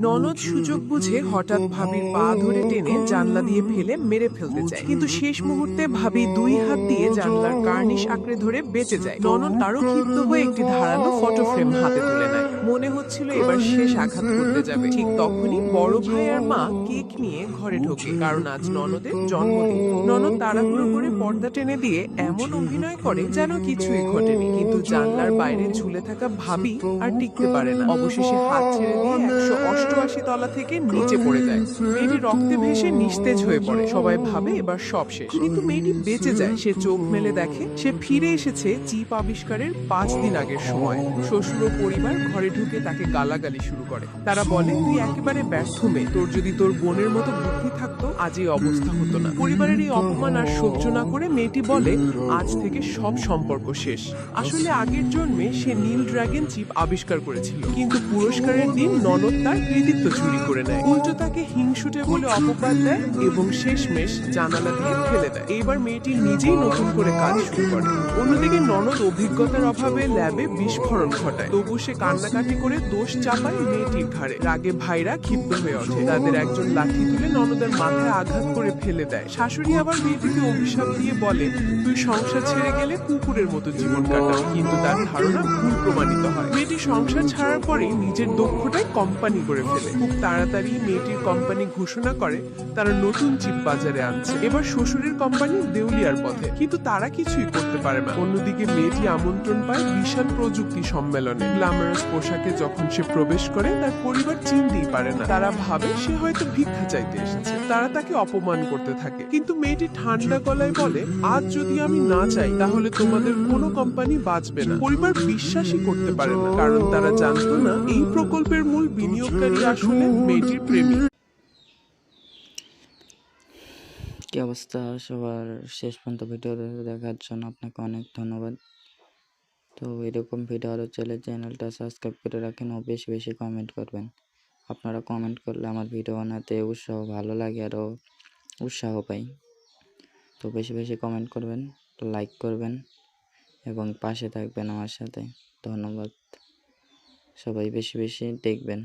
ননদ সুযোগ বুঝে হঠাৎ ভাবির পা ধরে টেনে জানলা দিয়ে ফেলে মেরে ফেলতে চায়, কিন্তু শেষ মুহূর্তে ভাবি দুই হাত দিয়ে জানলার কার্নিশ আঁকড়ে ধরে বেঁচে যায়। ননদ আরো ক্ষিপ্ত হয়ে একটি ধারালো ফটো ফ্রেম হাতে তুলে নেয়। মনে হচ্ছিল এবার শেষ আঘাত করতে যাবে। ঠিক তখনই বড় ভাই আর মা কেক নিয়ে ঘরে ঢোকে, কারণ আজ ননদের জন্মদিন। ননদ তাড়াহুড়ো করে পর্দা টেনে দিয়ে এমন অভিনয় করে যেন কিছুই ঘটেনি, কিন্তু জানলার বাইরে ঝুলে থাকা ভাবি আর টিকতে পারে না। অবশেষে হাত ছেড়ে দিয়ে 188 তলা থেকে নিচে পড়ে যায়। মেয়েটি রক্তে ভেসে নিস্তেজ হয়ে পড়ে। সবাই ভাবে এবার সব শেষ, কিন্তু মেয়েটি বেঁচে যায়। সে চোখ মেলে দেখে সে ফিরে এসেছে চিপ আবিষ্কারের 5 দিন আগের সময়। শ্বশুর ও পরিবার ঘরে ঢুকে তাকে গালাগালি শুরু করে। তারা বলে, তুই একেবারে ব্যর্থ মেয়ে, তোর যদি তোর বোনের মতো বুদ্ধি থাকতো আজ এই অবস্থা হতো না। পরিবারের এই অপমান আর সহ্য না করে মেয়েটি বলে, আজ থেকে সব সম্পর্ক শেষ। আসলে আগের জন্মে সে নীল ড্রাগন চিপ আবিষ্কার করেছিল, কিন্তু পুরস্কারের দিন ননদ তার কৃতিত্ব চুরি করে নেয়। উল্টো তাকে হিংসুটে বলে অপবাদ দেয় এবং শেষমেশ জানালা দিয়ে ফেলে দেয়। এইবার মেয়েটি নিজেই নতুন করে কাজ শুরু করে। অন্যদিকে ননদ অভিজ্ঞতার অভাবে ল্যাবে বিস্ফোরণ ঘটায়। তবু সে কান্নাকাটি করে দোষ চাপায় মেয়েটির ঘাড়ে। রাগে ভাইরা ক্ষিপ্ত হয়ে ওঠে। তাদের একজন লাঠি তুলে ননদের মাথায় আঘাত করে ফেলে দেয়। শাশুড়ি আবার মেয়েটিকে অভিশাপ দিয়ে বলে, তুই সংসার ছেড়ে গেলে কুকুরের মতো জীবন কাটাবি। কিন্তু তার ধারণা ভুল প্রমাণিত হয়। মেয়েটি সংসার ছাড়ার পরে নিজের দক্ষতায় কোম্পানি করে ফেলে। খুব তাড়াতাড়ি মেয়েটির কোম্পানি ঘোষণা করে তারা নতুন চিপ বাজারে আনছে। এবার শ্বশুরের কোম্পানি দেউলিয়ার পথে, কিন্তু তারা কিছুই করতে পারে না। অন্যদিকে মেয়েটি আমন্ত্রণ পায় বিশাল প্রযুক্তি সম্মেলনে। গ্ল্যামারাস পোশাকে যখন সে প্রবেশ করে তার পরিবার চিনতেই পারে না। তারা ভাবে সে হয়তো ভিক্ষা চাইতে এসেছে। তারা তাকে অপমান করতে থাকে, কিন্তু মেয়েটি ঠান্ডা গলায় বলে, আজ যদি আমি না চাই তাহলে তোমাদের কোনো কোম্পানি বাঁচবে না। পরিবার বিশ্বাসই করতে পারে না, কারণ তারা জানতো না এই প্রকল্পের মূল বিনিয়োগকারী আসলে মেয়েটির প্রেমিক। কি অবস্থা সবার? শেষ পর্যন্ত ভিডিও দেখার জন্য আপনাকে অনেক ধন্যবাদ। তো এরকম ভিডিও আরও চাইলে চ্যানেলটা সাবস্ক্রাইব করে রাখেন ও বেশি বেশি কমেন্ট করবেন। আপনারা কমেন্ট করলে আমার ভিডিও বানাতে উৎসাহ ভালো লাগে, আরও উৎসাহ পাই। তো বেশি বেশি কমেন্ট করবেন, লাইক করবেন এবং পাশে থাকবেন আমার সাথে। ধন্যবাদ। সবাই বেশি বেশি দেখবেন।